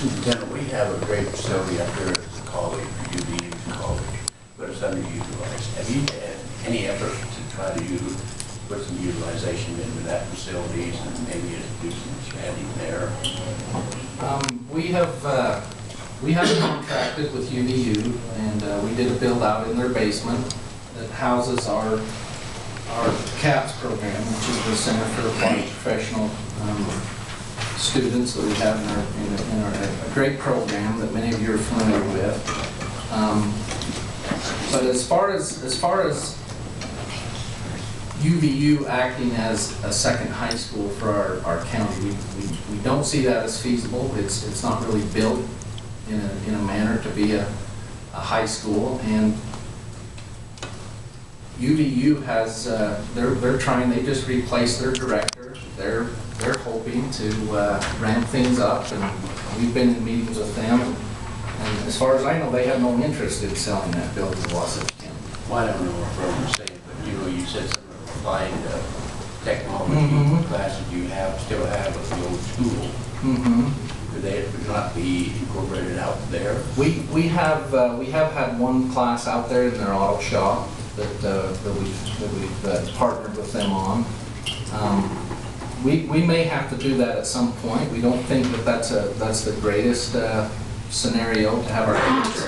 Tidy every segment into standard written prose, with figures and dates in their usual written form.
Superintendent, we have a great facility up there at the college, UVU College, but it's underutilized. Have you had any effort to try to put some utilization into that facilities and maybe do some expanding there? We have contracted with UVU, and we did a build out in their basement that houses our CAPS program, which is the Center for Applied Professional Students that we have in our a great program that many of you are familiar with. But as far as UVU acting as a second high school for our county, we don't see that as feasible. It's not really built in a manner to be a high school, and UVU has they're trying. They just replaced their director. They're hoping to ramp things up, and we've been in meetings with them. And as far as I know, they have no interest in selling that building to Wasatch County. Well, I don't know what I'm saying, but you said something applied technology classes you still have at the old school. Could they not be incorporated out there? We have had one class out there in their auto shop that we've partnered with them on. We may have to do that at some point. We don't think that that's the greatest scenario to have our kids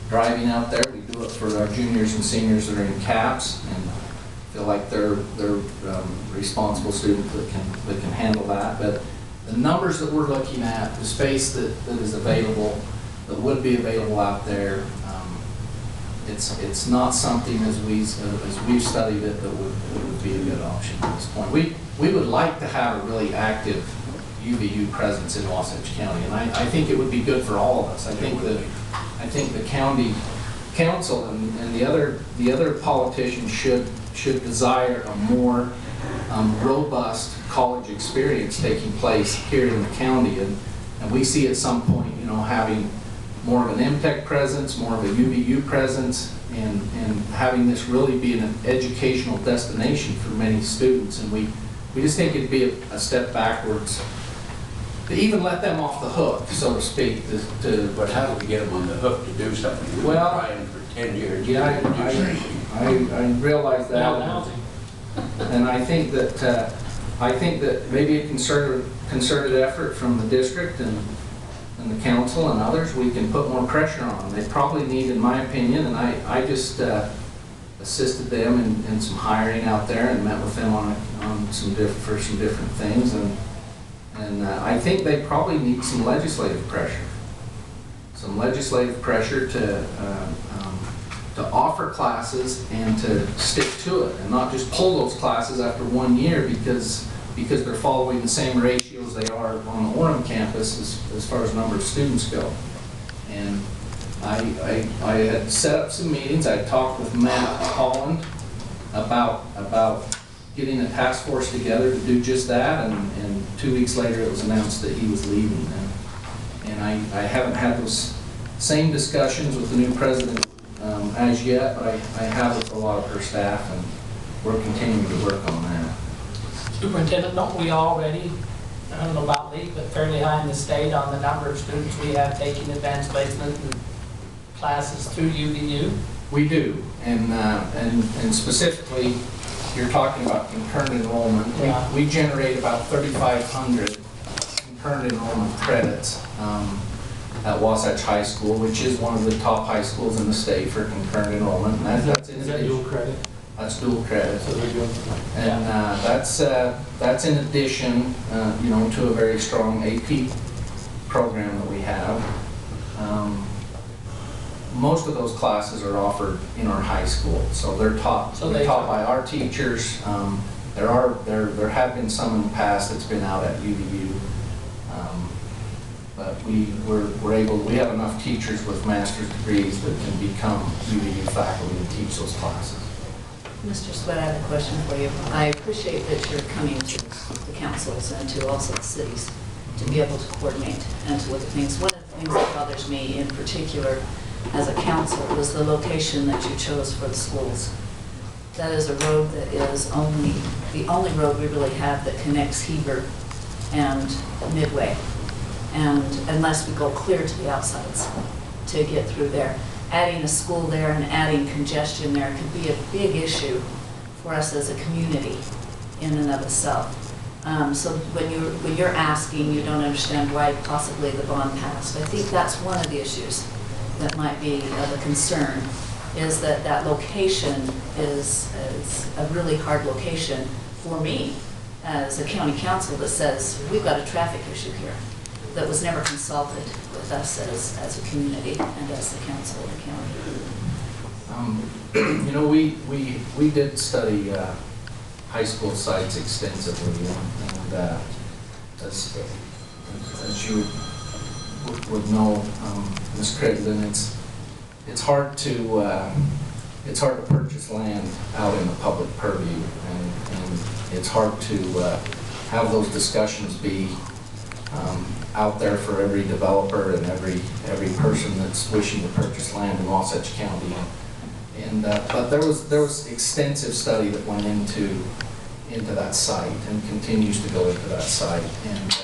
driving out there. We do it for our juniors and seniors that are in CAPS and feel like they're responsible students that can handle that. But the numbers that we're looking at, the space that is available, that would be available out there, it's not something as we've studied it that would be a good option at this point. We would like to have a really active UVU presence in Wasatch County, and I think it would be good for all of us. I think the county council and the other politicians should desire a more robust college experience taking place here in the county, and we see at some point, having more of an MTech presence, more of a UVU presence, and having this really be an educational destination for many students. And we just think it'd be a step backwards to even let them off the hook, so to speak. But how do we get them on the hook to do something? We've been trying for 10 years. Yeah, I realize that. And I think that maybe a concerted effort from the district and the council and others, we can put more pressure on them. They probably need, in my opinion, and I just assisted them in some hiring out there and met with them on some different things, and I think they probably need some legislative pressure. Some legislative pressure to offer classes and to stick to it, and not just pull those classes after 1 year because they're following the same ratios they are on the Orem campus as far as number of students go. And I had set up some meetings. I talked with Matt Holland about getting a task force together to do just that, and 2 weeks later it was announced that he was leaving. And I haven't had those same discussions with the new president as yet, but I have with a lot of her staff, and we're continuing to work on that. Superintendent, don't we already, I don't know about league, but fairly high in the state on the number of students we have taking advanced placement and classes through UVU? We do, and specifically, you're talking about concurrent enrollment. Yeah. We generate about 3,500 concurrent enrollment credits at Wasatch High School, which is one of the top high schools in the state for concurrent enrollment. And Is that dual credit? That's dual credit. So they're doing, And that's in addition, to a very strong AP program that we have. Most of those classes are offered in our high school, so they're taught. So they're taught by our teachers. There have been some in the past that's been out at UVU, but we have enough teachers with master's degrees that can become UVU faculty and teach those classes. Mr. Sweat, I have a question for you. I appreciate that you're coming to the councils and to also the cities to be able to coordinate and to look at things. One of the things that bothers me in particular as a council was the location that you chose for the schools. That is a road that is the only road we really have that connects Heber and Midway. and unless we go clear to the outsides to get through there. Adding a school there and adding congestion there could be a big issue for us as a community in and of itself. So when you're asking, you don't understand why possibly the bond passed. I think that's one of the issues that might be of a concern, is that that location is a really hard location for me as a county council that says, we've got a traffic issue here that was never consulted with us as a community and as the council of the county. You know, we did study high school sites extensively, and as you would know, Ms. Crittenden, it's hard to purchase land out in the public purview, and it's hard to have those discussions be out there for every developer and every person that's wishing to purchase land in Wasatch County. And but there was extensive study that went into that site and continues to go into that site. And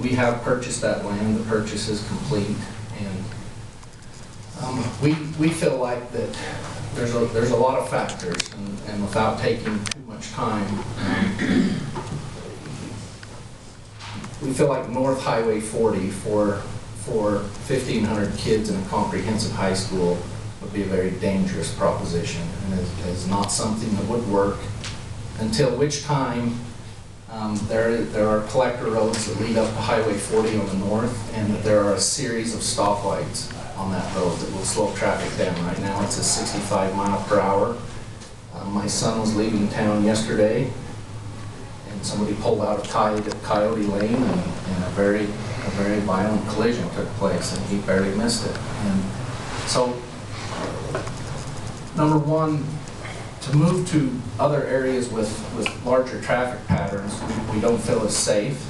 we have purchased that land. The purchase is complete, and we feel like that there's a lot of factors, and without taking too much time, we feel like North Highway 40 for 1,500 kids in a comprehensive high school would be a very dangerous proposition, and is not something that would work, until which time there are collector roads that lead up to Highway 40 on the north, and that there are a series of stoplights on that road that will slow traffic down. Right now it's a 65 mile per hour. My son was leaving town yesterday, and somebody pulled out of Coyote Lane, and a very violent collision took place, and he barely missed it. And so, number one, to move to other areas with larger traffic patterns, we don't feel is safe.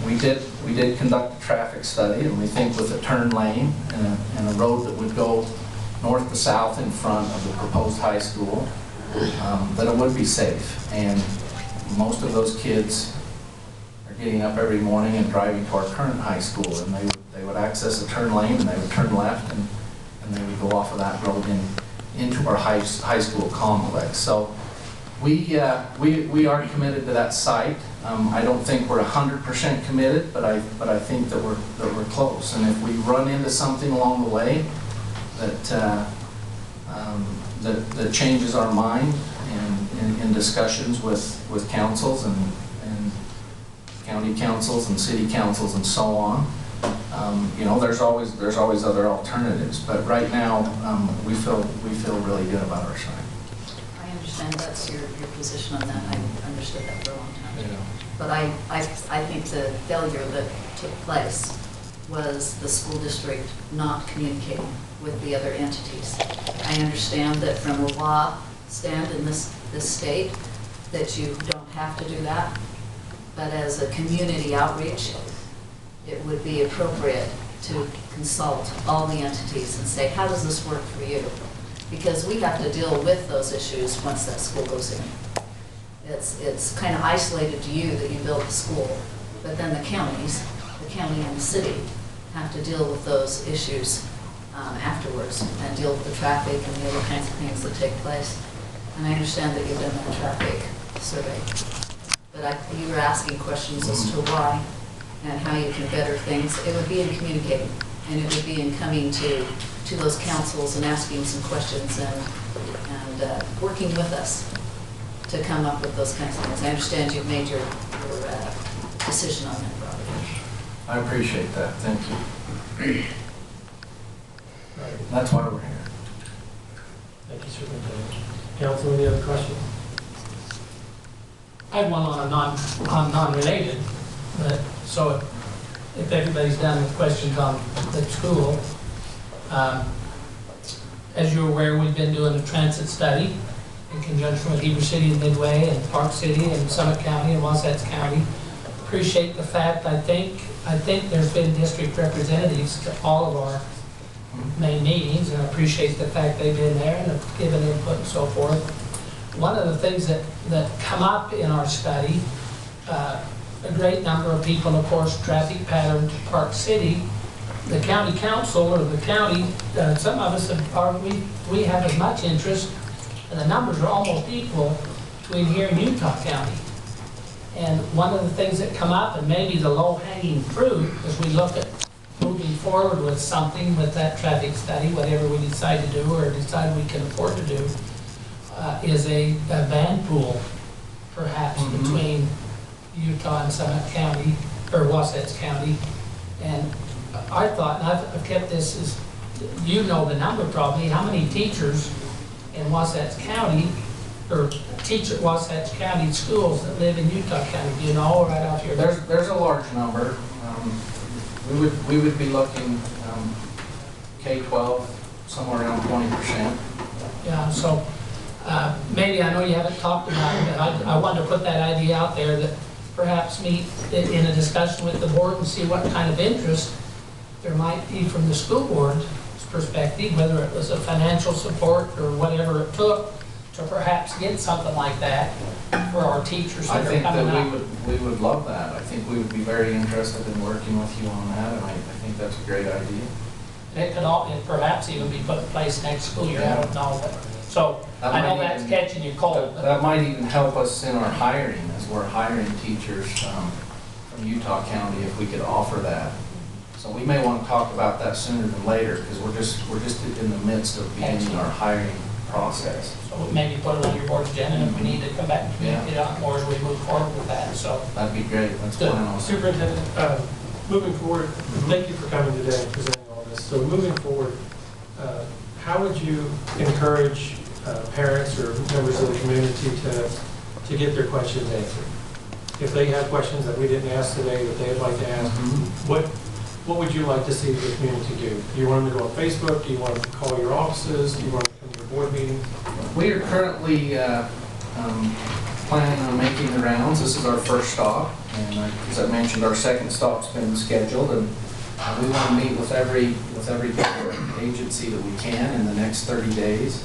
We did conduct a traffic study, and we think with a turn lane and a road that would go north to south in front of the proposed high school, that it would be safe. And most of those kids are getting up every morning and driving to our current high school, and they would access a turn lane, and they would turn left, and they would go off of that road into our high school complex. So we are committed to that site. I don't think we're 100% committed, but I think that we're close. And if we run into something along the way that changes our mind, and in discussions with councils and county councils and city councils and so on, you know, there's always other alternatives. But right now, we feel really good about our site. I understand that's your position on that. I understood that for a long time. Yeah. But I think the failure that took place was the school district not communicating with the other entities. I understand that from a law stand in this state that you don't have to do that, but as a community outreach, it would be appropriate to consult all the entities and say, how does this work for you? Because we have to deal with those issues once that school goes in. It's kind of isolated to you that you build the school, but then the county and the city have to deal with those issues afterwards, and deal with the traffic and the other kinds of things that take place. And I understand that you've done that traffic survey, but you were asking questions as to why and how you can better things. It would be in communicating, and it would be in coming to those councils and asking some questions and working with us to come up with those kinds of things. I understand you've made your decision on that property. I appreciate that. Thank you. That's why we're here. Thank you, Superintendent. Council, any other questions? I have one on non-related, but so if everybody's done with questions on the school, as you're aware, we've been doing a transit study in conjunction with Heber City and Midway and Park City and Summit County and Wasatch County. Appreciate the fact, I think there's been district representatives to all of our main meetings, and I appreciate the fact they've been there and have given input and so forth. One of the things that come up in our study, a great number of people, of course, traffic pattern to Park City. The county council or the county, some of us we have as much interest, and the numbers are almost equal between here and Utah County. And one of the things that come up, and maybe the low-hanging fruit, as we look at moving forward with something with that traffic study, whatever we decide to do or decide we can afford to do, is a van pool, perhaps, between Utah and Summit County, or Wasatch County. And I thought, and I've kept this as, you know the number probably, how many teachers in Wasatch County, or teach at Wasatch County schools that live in Utah County? Do you know, right off your... There's a large number. We would be looking K-12, somewhere around 20%. Yeah, so maybe, I know you haven't talked about it, but I wanted to put that idea out there that perhaps meet in a discussion with the board and see what kind of interest there might be from the school board's perspective, whether it was a financial support or whatever it took to perhaps get something like that for our teachers I that are think coming that up. we would love that. I think we would be very interested in working with you on that, and I think that's a great idea. It could perhaps even be put in place next school year, I don't know. But, so I know that's catching you cold. That might even help us in our hiring, as we're hiring teachers from Utah County, if we could offer that. So we may want to talk about that sooner than later, because we're just in the midst of beginning our hiring process. So maybe put it on your board's agenda, and if we need to come back and communicate on more as we move forward with that. So that'd be great. Let's Good. plan on it. Superintendent, moving forward, thank you for coming today and presenting all this. So moving forward, how would you encourage parents or members of the community to get their questions answered? If they have questions that we didn't ask today that they'd like to ask, what would you like to see the community do? Do you want them to go on Facebook? Do you want them to call your offices? Do you want them to come to your board meeting? We are currently planning on making the rounds. This is our first stop, and as I mentioned, our second stop's been scheduled, and we want to meet with every different agency that we can in the next 30 days.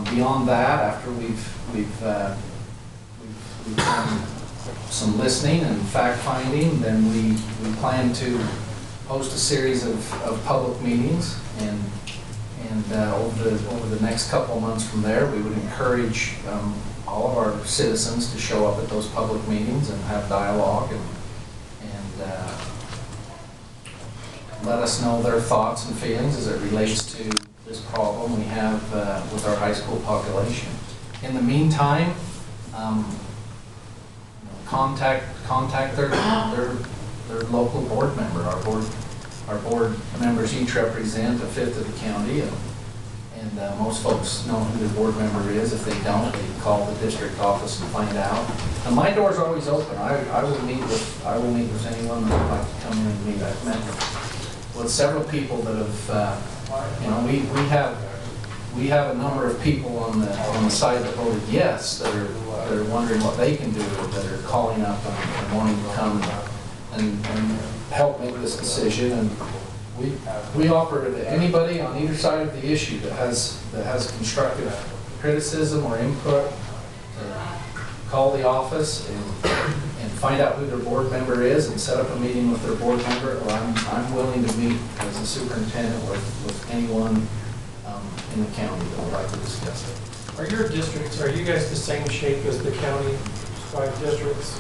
Beyond that, after we've done some listening and fact finding, then we plan to host a series of public meetings, and over the next couple of months from there, we would encourage all of our citizens to show up at those public meetings and have dialogue and let us know their thoughts and feelings as it relates to this problem we have with our high school population. In the meantime, contact their local board member. Our board members each represent a fifth of the county, and most folks know who the board member is. If they don't, they can call the district office and find out. And my door's always open. I will meet with anyone that would like to come in and meet. I've met with several people that have, we have a number of people on the side that voted yes that are wondering what they can do, that are calling up and wanting to come and help make this decision. And we offer to anybody on either side of the issue that has constructive criticism or input to call the office and find out who their board member is and set up a meeting with their board member. Or I'm willing to meet as a superintendent with anyone in the county that would like to discuss it. Are your districts, are you guys the same shape as the county 5 districts?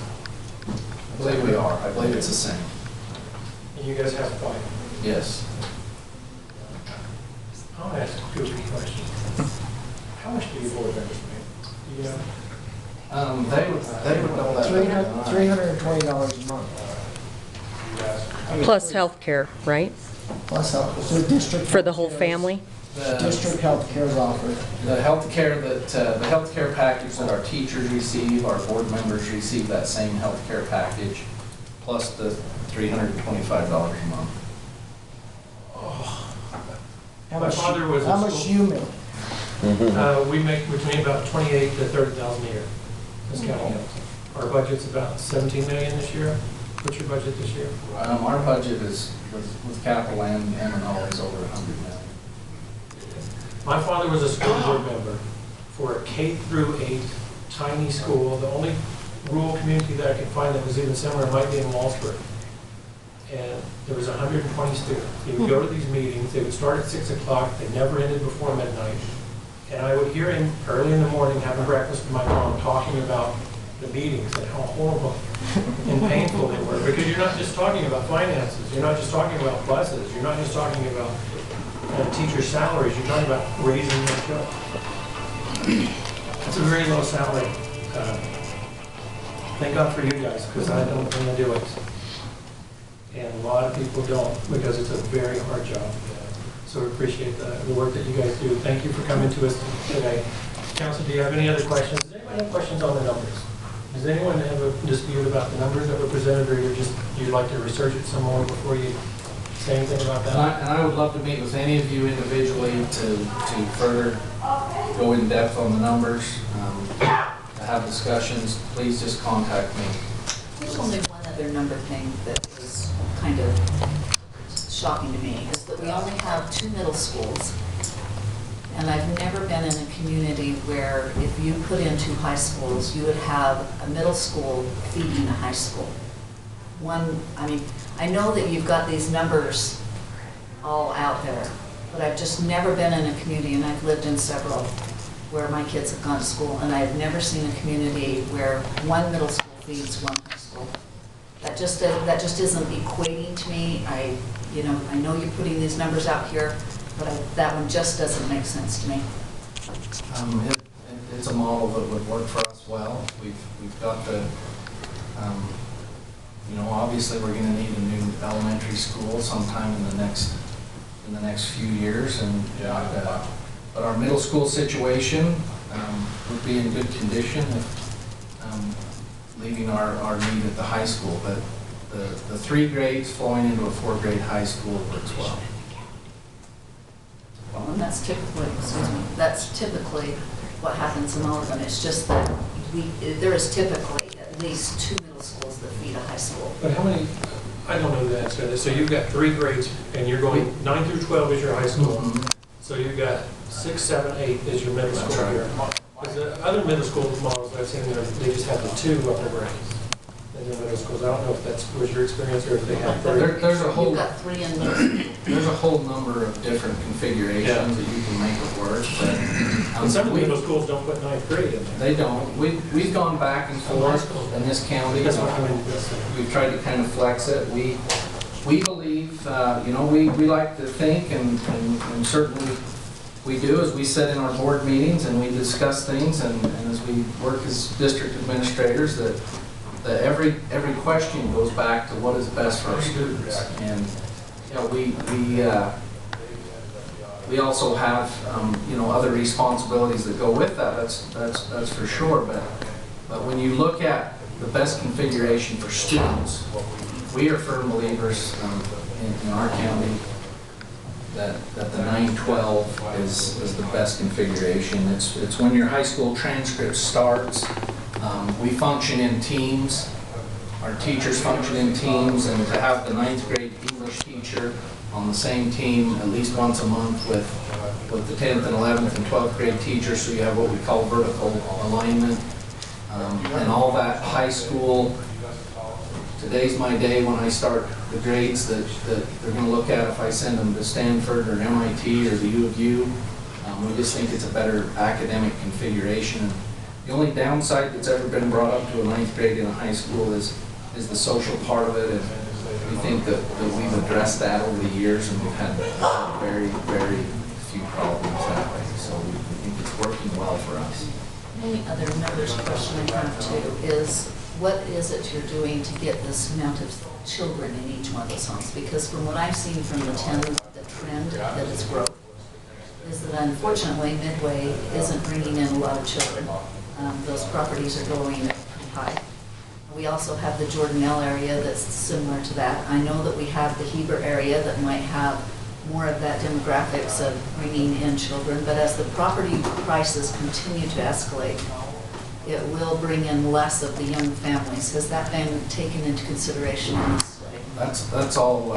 I believe we are. I believe it's the same. And you guys have 5? Yes. I'll ask a goofy question. How much do your board members make? Do you know? They would know that. $320 a month. Plus health care, right? Plus health, so district. For the whole family? District health care is offered. The health care package that our teachers receive, our board members receive that same health care package, plus the $325 a month. How My much, father was how in much school. you make? We make between about $28,000 to $30,000 a year as county council. Our budget's about $17 million this year. What's your budget this year? Our budget is, with capital and M&O, is over $100 million. My father was a school board member for a K through 8 tiny school. The only rural community that I could find that was even similar might be in Wallsburg. And there was 120 students. They would go to these meetings, they would start at 6 o'clock, they never ended before midnight. And I would hear him early in the morning having breakfast with my mom talking about the meetings and how horrible and painful they were. Because you're not just talking about finances, you're not just talking about buses, you're not just talking about teacher salaries, you're talking about raising your children. It's a very low salary. Thank God for you guys, because I don't want to do it. And a lot of people don't, because it's a very hard job. So we appreciate the work that you guys do. Thank you for coming to us today. Council, do you have any other questions? Does anyone have questions on the numbers? Does anyone have a dispute about the numbers that were presented, or you'd like to research it some more before you say anything about that? And I would love to meet with any of you individually to further go in depth on the numbers, to have discussions. Please just contact me. There's only one other number thing that was kind of shocking to me, is that we only have 2 middle schools. And I've never been in a community where if you put in 2 high schools, you would have a middle school feeding a high school. I mean, I know that you've got these numbers all out there, but I've just never been in a community, and I've lived in several, where my kids have gone to school, and I've never seen a community where 1 middle school feeds 1 high school. That just isn't equating to me. I know you're putting these numbers out here, but that one just doesn't make sense to me. It's a model that would work for us well. We've got the, obviously we're going to need a new elementary school sometime in the next few years, but our middle school situation would be in good condition if leaving our need at the high school. But the 3 grades flowing into a 4-grade high school works well. Well, and that's typically what happens in all of them. It's just that there is typically at least 2 middle schools that feed a high school. But how many, I don't know the answer to this. So you've got 3 grades, and you're going 9 through 12 is your high school. Mm-hmm. So you've got 6, 7, 8 is your middle That's school right. here. Because the other middle school models I've seen, they just have the 2 upper grades in the middle schools. I don't know if that was your experience or if they have 3. There's a whole You've got 3 in middle school. There's a whole number of different configurations that you can make it work. But, And some of the middle schools don't put 9th grade in there. they don't. We've gone back and forth in this county. That's what I mean. We've tried to kind of flex it. We believe, we like to think, and certainly we do, as we sit in our board meetings and we discuss things, and as we work as district administrators, that every question goes back to what is best for our students. And we also have other responsibilities that go with that. That's for sure. But when you look at the best configuration for students, we are firm believers in our county that the 9-12 is the best configuration. It's when your high school transcript starts. We function in teams. Our teachers function in teams, and to have the 9th grade English teacher on the same team at least once a month with the 10th and 11th and 12th grade teachers, so you have what we call vertical alignment, and all that high school. Today's my day when I start the grades that they're going to look at if I send them to Stanford or MIT or the U of U. We just think it's a better academic configuration. The only downside that's ever been brought up to a 9th grade in a high school is the social part of it, and we think that we've addressed that over the years, and we've had very, very few problems that way. So we think it's working well for us. The only other numbers question I have too is, what is it you're doing to get this amount of children in each one of those homes? Because from what I've seen from the trend that is growth is that unfortunately Midway isn't bringing in a lot of children. Those properties are going pretty high. We also have the Jordanelle area that's similar to that. I know that we have the Heber area that might have more of that demographics of bringing in children, but as the property prices continue to escalate, it will bring in less of the young families. Has that been taken into consideration in this study? That's all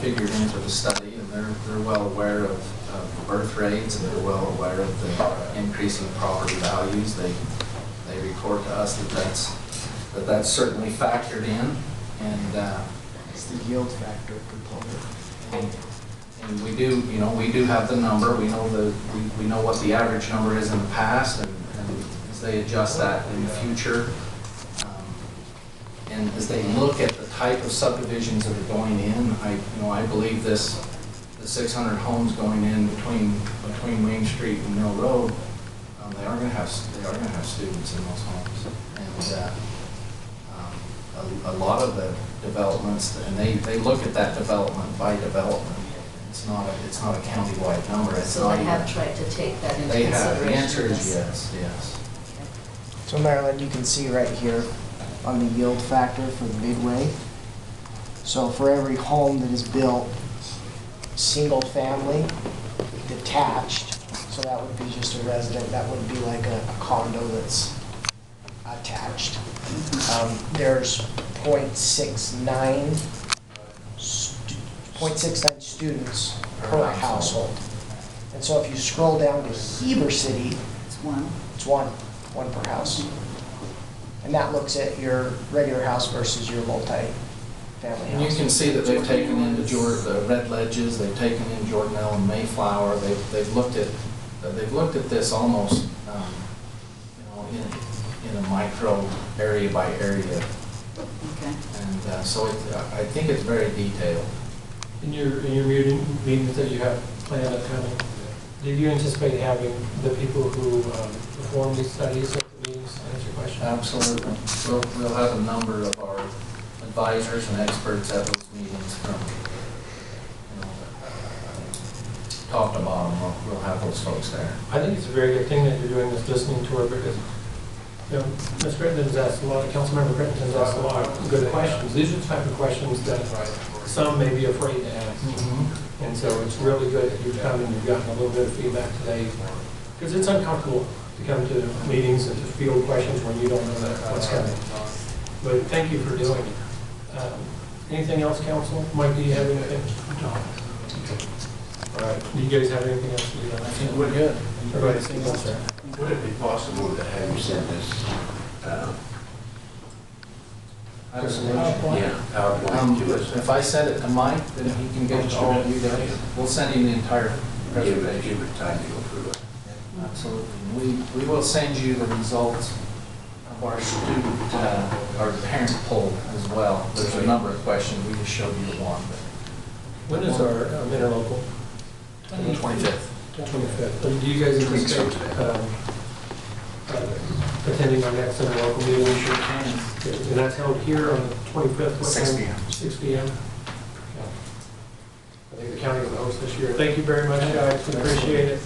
figured into the study, and they're well aware of the birth rates, and they're well aware of the increasing property values. They report to us that that's certainly factored in, and It's the yield factor component. and we do, you know, we do have the number, we know we know what the average number is in the past, and as they adjust that in the future, and as they look at the type of subdivisions that are going in, I believe the 600 homes going in between Main Street and Mill Road, they are going to have students in those homes, and a lot of the developments, and they look at that development by development. It's not a countywide number. It's So not they have even- tried to take that into They consideration? have. The answer is yes. yes. So Marilyn, you can see right here on the yield factor for the Midway. So for every home that is built, single family, detached, so that would be just a resident, that would be like a condo that's attached. There's 0.69 students per household. And so if you scroll down to Heber City, It's one. it's one per house. And that looks at your regular house versus your multi-family And you house. can see that they've taken into the Red Ledges, they've taken in Jordanelle and Mayflower. They've looked at this almost, in a micro area by area. Okay. And so I think it's very detailed. In your meetings that you have planned upcoming, do you anticipate having the people who perform these studies at the meetings to answer questions? Absolutely. We'll have a number of our advisors and experts at those meetings from, top to bottom. We'll have those folks there. I think it's a very good thing that you're doing this listening tour because, Ms. Crittenden's asked a lot, Councilmember Crittenden's asked a lot of good questions. These are the type of questions that some may be afraid to ask. And so it's really good that you've come and you've gotten a little bit of feedback today. Because it's uncomfortable to come to meetings and to field questions when you don't know what's coming. But thank you for doing it. Anything else, council? Mike, do you have anything? No. All right. Do you guys have anything else to do? I think we're good. Everybody say yes, sir. Would it be possible to have you send this, PowerPoint to us? If I send it to Mike, then he can get it to all of you guys. We'll send him the entire presentation. Give it time to go through it. Absolutely. We will send you the results of our student, our parent poll as well. There's a number of questions. We just showed you the one. When is our interlocal? 25th. 25th. Do you guys anticipate attending our next interlocal meeting? We sure can. And that's held here on the 25th? What 6 time? p.m. 6 p.m. I think the county will host this year. Thank you very much, guys. We appreciate it.